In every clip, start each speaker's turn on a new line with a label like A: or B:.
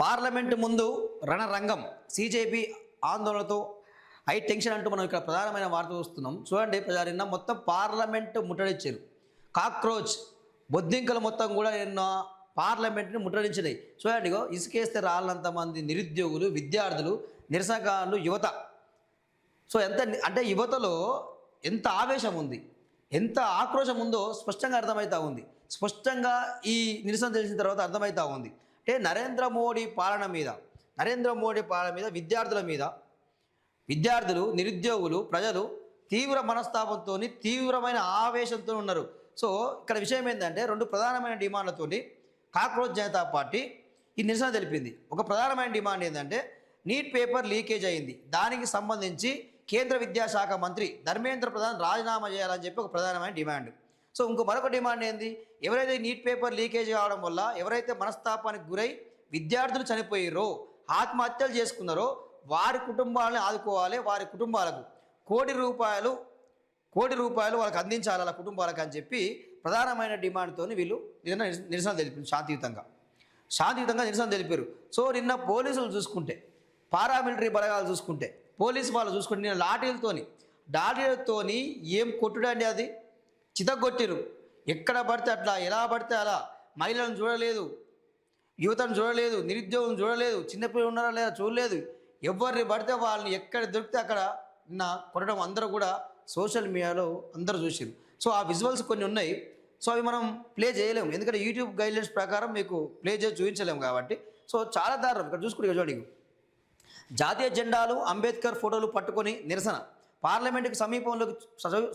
A: Parliament ముందు రణరంగం CJP ఆందోళనతో high tension అంటూ మనం ఇక్కడ ప్రధానమైన వార్త చూస్తున్నాం. చూడండి ప్రజలు, నిన్న మొత్తం పార్లమెంటు ముట్టడించారు. కాక్రోచ్ బొద్దింకలు మొత్తం కూడా నిన్న పార్లమెంట్ని ముట్టడించినాయి. చూడండి, ఇసుకేస్తే రాళ్ళంత మంది నిరుద్యోగులు, విద్యార్థులు, నిరసనకారులు, యువత. సో ఎంత అంటే యువతలో ఎంత ఆవేశం ఉంది, ఎంత ఆక్రోశం ఉందో స్పష్టంగా అర్థమవుతూ ఉంది. స్పష్టంగా ఈ నిరసన తెలిసిన తర్వాత అర్థమవుతూ ఉంది. అంటే నరేంద్ర మోడీ పాలన మీద విద్యార్థులు, నిరుద్యోగులు, ప్రజలు తీవ్ర మనస్తాపంతో, తీవ్రమైన ఆవేశంతో ఉన్నారు. సో ఇక్కడ విషయం ఏంటంటే, రెండు ప్రధానమైన డిమాండ్లతోటి కాక్రోచ్ జనతా పార్టీ ఈ నిరసన తెలిపింది. ఒక ప్రధానమైన డిమాండ్ ఏంటంటే, నీట్ పేపర్ లీకేజ్ అయింది, దానికి సంబంధించి కేంద్ర విద్యాశాఖ మంత్రి ధర్మేంద్ర ప్రధాన్ రాజీనామా చేయాలని చెప్పి ఒక ప్రధానమైన డిమాండ్. సో మరొక డిమాండ్ ఏంది, ఎవరైతే నీట్ పేపర్ లీకేజ్ కావడం వల్ల ఎవరైతే మనస్తాపానికి గురై విద్యార్థులు చనిపోయారో, ఆత్మహత్యలు చేసుకున్నారో వారి కుటుంబాలను ఆదుకోవాలి, వారి కుటుంబాలకు కోటి రూపాయలు వాళ్ళకి అందించాలి వాళ్ళ కుటుంబాలకు అని చెప్పి ప్రధానమైన డిమాండ్తో వీళ్ళు నిరసన తెలిపారు. శాంతియుతంగా నిరసన తెలిపారు. సో నిన్న పోలీసులు చూసుకుంటే, పారామిలిటరీ బలగాలు చూసుకుంటే, పోలీసు వాళ్ళు చూసుకుంటే నిన్న లాఠీలతోని ఏం కొట్టుడండి, అది చితగొట్టిరు. ఎక్కడ పడితే అట్లా, ఎలా పడితే అలా. మహిళలను చూడలేదు, యువతను చూడలేదు, నిరుద్యోగం చూడలేదు, చిన్నపిల్లలు ఉన్నారా లేదా చూడలేదు. ఎవరిని పడితే వాళ్ళని ఎక్కడ దొరికితే అక్కడ నిన్న కొట్టడం అందరూ కూడా సోషల్ మీడియాలో అందరూ చూసారు. సో ఆ విజువల్స్ కొన్ని ఉన్నాయి. సో అవి మనం ప్లే చేయలేము, ఎందుకంటే యూట్యూబ్ గైడ్లైన్స్ ప్రకారం మీకు ప్లే చేసి చూపించలేము కాబట్టి. సో చాలా దారుణం. ఇక్కడ చూసుకుంటే చూడండి, జాతీయ జెండాలు, అంబేద్కర్ ఫోటోలు పట్టుకొని నిరసన. పార్లమెంటుకు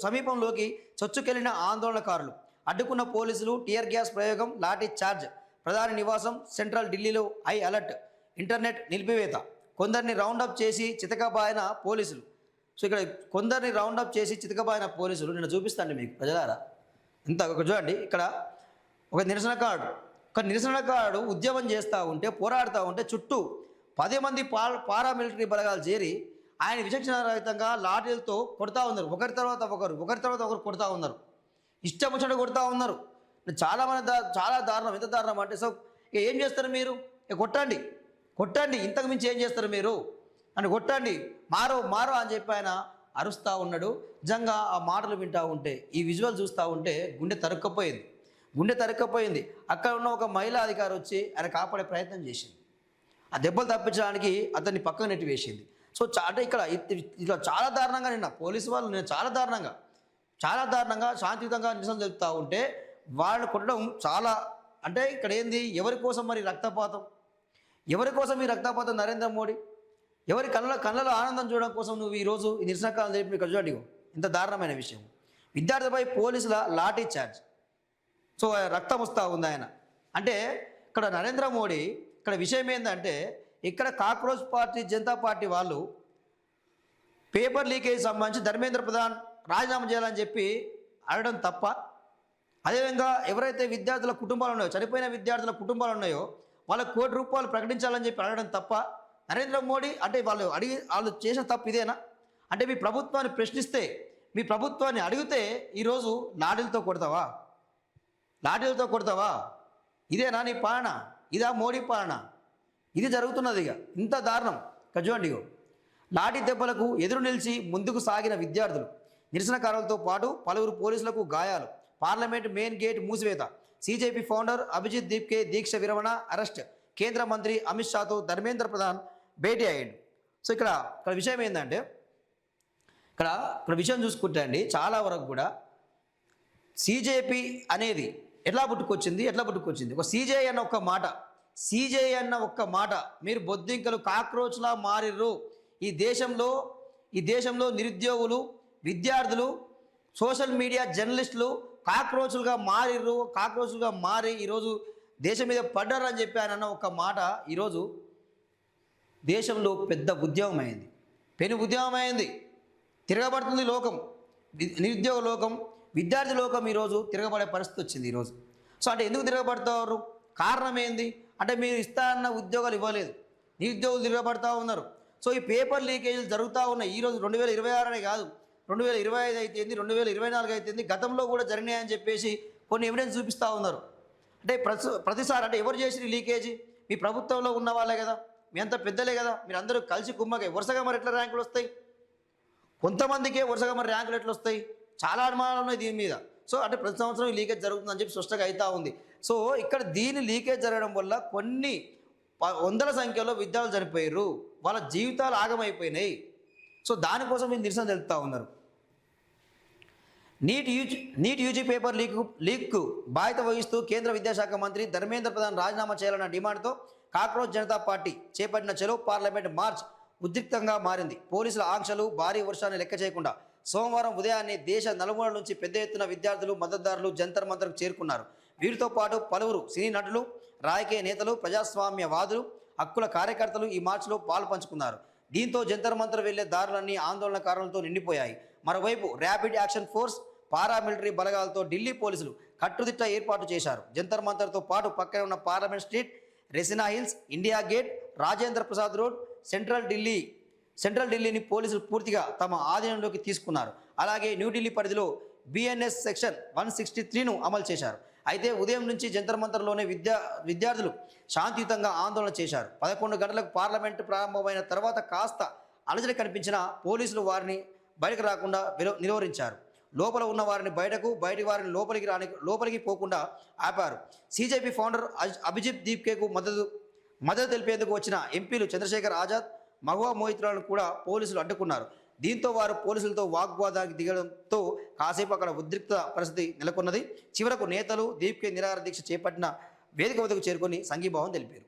A: సమీపంలోకి చొచ్చుకెళ్లిన ఆందోళనకారులు, అడ్డుకున్న పోలీసులు, టియర్ గ్యాస్ ప్రయోగం, లాఠీ చార్జ్. ప్రధాని నివాసం సెంట్రల్ ఢిల్లీలో హై అలర్ట్, ఇంటర్నెట్ నిలిపివేత. కొందరిని రౌండప్ చేసి చితకబాయిన పోలీసులు. సో ఇక్కడ కొందరిని రౌండప్ చేసి చితకబాయిన పోలీసులు నేను చూపిస్తాను మీకు ప్రజలారా. ఇంత చూడండి, ఇక్కడ ఒక నిరసనకారుడు ఉద్యమం చేస్తూ ఉంటే, పోరాడుతూ ఉంటే చుట్టూ 10 మంది పారామిలిటరీ బలగాలు చేరి ఆయన విచక్షణారహితంగా లాఠీలతో కొడతా ఉన్నారు. ఒకరి తర్వాత ఒకరు కొడతా ఉన్నారు, ఇష్టం వచ్చినట్టు కొడతా ఉన్నారు. చాలా దారుణం. ఎంత దారుణం అంటే, సో ఇక ఏం చేస్తారు మీరు? కొట్టండి, ఇంతకు మించి ఏం చేస్తారు మీరు అని, కొట్టండి, మారో అని చెప్పి ఆయన అరుస్తూ ఉన్నాడు. నిజంగా ఆ మాటలు వింటూ ఉంటే, ఈ విజువల్ చూస్తూ ఉంటే గుండె తరుక్కపోయింది. అక్కడ ఉన్న ఒక మహిళా అధికారి వచ్చి ఆయన కాపాడే ప్రయత్నం చేసింది. ఆ దెబ్బలు తప్పించడానికి అతన్ని పక్కన నెట్టి వేసింది. సో అంటే ఇక్కడ చాలా దారుణంగా నిన్న పోలీసు వాళ్ళు చాలా దారుణంగా శాంతియుతంగా నిరసన తెలుపుతూ ఉంటే వాళ్ళని కొట్టడం చాలా, అంటే ఇక్కడ ఏంది, ఎవరి కోసం మరి రక్తపాతం? ఎవరి కోసం ఈ రక్తపాతం? నరేంద్ర మోడీ ఎవరి కళ్ళలో ఆనందం చూడడం కోసం నువ్వు ఈరోజు ఈ నిరసనకాలం తెలిపి ఇక్కడ చూడండి, ఇంత దారుణమైన విషయం. విద్యార్థిపై పోలీసుల లాఠీ చార్జ్. సో రక్తం వస్తూ ఉంది ఆయన అంటే. ఇక్కడ నరేంద్ర మోడీ, ఇక్కడ విషయం ఏంటంటే, ఇక్కడ కాక్రోచ్ జనతా పార్టీ వాళ్ళు పేపర్ లీకేజ్ సంబంధించి ధర్మేంద్ర ప్రధాన్ రాజీనామా చేయాలని చెప్పి అడగడం తప్ప, అదేవిధంగా ఎవరైతే విద్యార్థుల కుటుంబాలు ఉన్నాయో, చనిపోయిన విద్యార్థుల కుటుంబాలు ఉన్నాయో వాళ్ళకు ₹1 కోటి ప్రకటించాలని చెప్పి అడగడం తప్ప, నరేంద్ర మోడీ అంటే వాళ్ళు చేసిన తప్పు ఇదేనా? అంటే మీ ప్రభుత్వాన్ని ప్రశ్నిస్తే, మీ ప్రభుత్వాన్ని అడిగితే ఈరోజు లాఠీలతో కొడతావా? ఇదేనా నీ పాలన? ఇదా మోడీ పాలన? ఇది జరుగుతున్నది. ఇక ఇంత దారుణం. ఇక్కడ చూడండి, లాఠీ దెబ్బలకు ఎదురు నిలిచి ముందుకు సాగిన విద్యార్థులు, నిరసనకారులతో పాటు పలువురు పోలీసులకు గాయాలు. పార్లమెంట్ మెయిన్ గేట్ మూసివేత. సీజేపీ ఫౌండర్ అభిజిత్ దీప్కే దీక్ష విరమణ, అరెస్ట్. కేంద్ర మంత్రి అమిత్ షాతో ధర్మేంద్ర ప్రధాన్ భేటీ అయ్యాడు. సో ఇక్కడ విషయం ఏంటంటే, ఇక్కడ విషయం చూసుకుంటే అండి, చాలా వరకు కూడా సీజేపీ అనేది ఎట్లా పుట్టుకొచ్చింది? ఒక సీజేఐ అన్న ఒక్క మాట మీరు బొద్దింకలు, కాక్రోచ్లా మారిర్రు. ఈ దేశంలో నిరుద్యోగులు, విద్యార్థులు, సోషల్ మీడియా జర్నలిస్టులు కాక్రోచ్లుగా మారి ఈరోజు దేశం మీద పడ్డారు అని చెప్పి ఆయన ఒక మాట ఈరోజు దేశంలో పెద్ద ఉద్యమం అయింది, పెను ఉద్యమం అయింది. తిరగబడుతుంది లోకం, నిరుద్యోగ లోకం, విద్యార్థి లోకం ఈరోజు తిరగబడే పరిస్థితి వచ్చింది ఈరోజు. సో అంటే ఎందుకు తిరగబడతారు? కారణం ఏంది అంటే, మీరు ఇస్తారన్న ఉద్యోగాలు ఇవ్వలేదు, నిరుద్యోగులు తిరగబడతా ఉన్నారు. సో ఈ పేపర్ లీకేజీలు జరుగుతూ ఉన్నాయి. ఈరోజు 2026 అనే కాదు, 2025 అయితేంది, 2024 అయితేంది, గతంలో కూడా జరిగినాయని చెప్పేసి కొన్ని ఎవిడెన్స్ చూపిస్తూ ఉన్నారు. అంటే ప్రతిసారి అంటే ఎవరు చేసిన లీకేజీ? మీ ప్రభుత్వంలో ఉన్న వాళ్ళే కదా, మీ అంత పెద్దలే కదా, మీరు అందరూ కలిసి కుమ్మగా వరుసగా మరి ఎట్లా ర్యాంకులు వస్తాయి? కొంతమందికే వరుసగా మరి ర్యాంకులు ఎట్లా వస్తాయి? చాలా అనుమానాలు ఉన్నాయి దీని మీద. సో అంటే ప్రతి సంవత్సరం ఈ లీకేజ్ జరుగుతుందని చెప్పి స్పష్టంగా అవుతా ఉంది. సో ఇక్కడ దీని లీకేజ్ జరగడం వల్ల కొన్ని వందల సంఖ్యలో విద్యార్థులు చనిపోయారు, వాళ్ళ జీవితాలు ఆగమైపోయినాయి. సో దానికోసం మీరు నిరసన తెలుపుతూ ఉన్నారు. నీట్ యూజీ పేపర్ లీక్కు బాధ్యత వహిస్తూ కేంద్ర విద్యాశాఖ మంత్రి ధర్మేంద్ర ప్రధాన్ రాజీనామా చేయాలన్న డిమాండ్తో కాక్రోచ్ జనతా పార్టీ చేపట్టిన చలో పార్లమెంట్ మార్చ్ ఉద్రిక్తంగా మారింది. పోలీసుల ఆంక్షలు, భారీ వర్షాన్ని లెక్క చేయకుండా సోమవారం ఉదయాన్నే దేశ నలుమూలల నుంచి పెద్ద ఎత్తున విద్యార్థులు, మద్దతుదారులు జంతర్ మంతర్కు చేరుకున్నారు. వీరితో పాటు పలువురు సినీ నటులు, రాజకీయ నేతలు, ప్రజాస్వామ్యవాదులు, హక్కుల కార్యకర్తలు ఈ మార్చిలో పాలు పంచుకున్నారు. దీంతో జంతర్ మంతర్ వెళ్లే దారులన్నీ ఆందోళనకారులతో నిండిపోయాయి. మరోవైపు ర్యాపిడ్ యాక్షన్ ఫోర్స్, పారామిలిటరీ బలగాలతో ఢిల్లీ పోలీసులు కట్టుదిట్ట ఏర్పాటు చేశారు. జంతర్ మంతర్తో పాటు పక్కనే ఉన్న Parliament Street, Raisina Hills, India Gate, Rajendra Prasad Road, Central ఢిల్లీని పోలీసులు పూర్తిగా తమ ఆధీనంలోకి తీసుకున్నారు. అలాగే న్యూఢిల్లీ పరిధిలో బిఎన్ఎస్ సెక్షన్ 163ను అమలు చేశారు. అయితే ఉదయం నుంచి జంతర్ మంతర్లోనే విద్యార్థులు శాంతియుతంగా ఆందోళన చేశారు. 11 గంటలకు పార్లమెంటు ప్రారంభమైన తర్వాత కాస్త అలజడి కనిపించిన పోలీసులు వారిని బయటకు రాకుండా నిలువరించారు. లోపల ఉన్న వారిని బయటి వారిని లోపలికి పోకుండా ఆపారు. సీజేపీ ఫౌండర్ అభిజిత్ దీప్కేకు మద్దతు తెలిపేందుకు వచ్చిన ఎంపీలు చంద్రశేఖర్ ఆజాద్, మహువా మొయిత్రాలను కూడా పోలీసులు అడ్డుకున్నారు. దీంతో వారు పోలీసులతో వాగ్వాదానికి దిగడంతో కాసేపు అక్కడ ఉద్రిక్త పరిస్థితి నెలకొన్నది. చివరకు నేతలు దీప్కే నిరాహార దీక్ష చేపట్టిన వేదిక వద్దకు చేరుకొని సంఘీభావం తెలిపారు.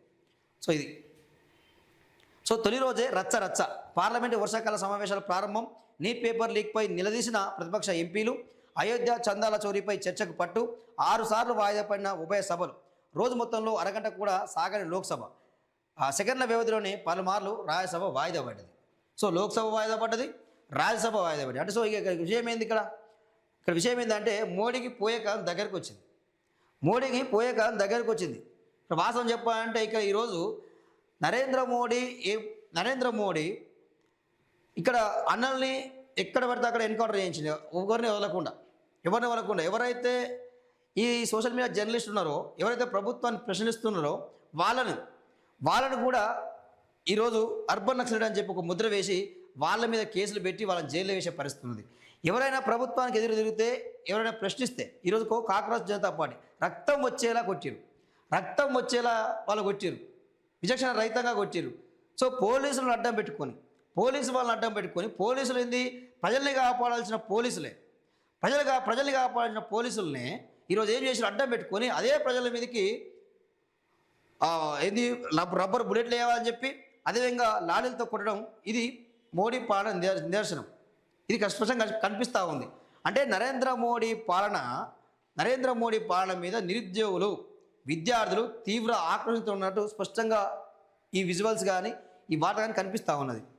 A: సో తొలి రోజే రచ్చ పార్లమెంటు వర్షాకాల సమావేశాల ప్రారంభం. నీట్ పేపర్ లీక్పై నిలదీసిన ప్రతిపక్ష ఎంపీలు, అయోధ్య చందాల చోరీపై చర్చకు పట్టు, 6 సార్లు వాయిదా పడిన ఉభయ సభలు, రోజు మొత్తంలో అరగంట కూడా సాగని లోక్సభ, సెకండ్ల వ్యవధిలోనే పలుమార్లు రాజ్యసభ వాయిదా పడ్డది. సో లోక్సభ వాయిదా పడ్డది, రాజ్యసభ వాయిదా పడ్డది. అంటే సో ఇక విషయం ఏంది ఇక్కడ విషయం ఏంటంటే మోడీకి పోయే కాలం దగ్గరకు వచ్చింది. ఇప్పుడు వాస్తవం చెప్పాలంటే ఇక ఈరోజు నరేంద్ర మోడీ ఇక్కడ అన్నల్ని ఎక్కడ పడితే అక్కడ ఎన్కౌంటర్ చేయించింది, ఎవరిని వదలకుండా. ఎవరైతే ఈ సోషల్ మీడియా జర్నలిస్ట్ ఉన్నారో, ఎవరైతే ప్రభుత్వాన్ని ప్రశ్నిస్తున్నారో వాళ్ళను కూడా ఈరోజు అర్బన్ నక్సలైట్ అని చెప్పి ఒక ముద్ర వేసి వాళ్ళ మీద కేసులు పెట్టి వాళ్ళని జైల్లో వేసే పరిస్థితి ఉంది. ఎవరైనా ప్రభుత్వానికి ఎదురు తిరిగితే, ఎవరైనా ప్రశ్నిస్తే ఈరోజు కాక్రోచ్ జనతా పార్టీ రక్తం వచ్చేలా వాళ్ళు కొట్టిరు, విచక్షణ రహితంగా కొట్టిరు. సో పోలీసులను అడ్డం పెట్టుకొని పోలీసులు ఏంది, ప్రజల్ని కాపాడాల్సిన పోలీసులనే ఈరోజు ఏం చేసి అడ్డం పెట్టుకొని అదే ప్రజల మీదకి ఏంది రబ్బర్ బుల్లెట్లు వేయాలని చెప్పి అదేవిధంగా లాఠీలతో కొట్టడం, ఇది మోడీ పాలన నిదర్శనం. ఇది స్పష్టంగా కనిపిస్తూ ఉంది. అంటే నరేంద్ర మోడీ పాలన మీద నిరుద్యోగులు, విద్యార్థులు తీవ్ర ఆక్రోశంతో ఉన్నట్టు స్పష్టంగా ఈ విజువల్స్ కానీ ఈ వార్త కానీ కనిపిస్తూ ఉన్నది.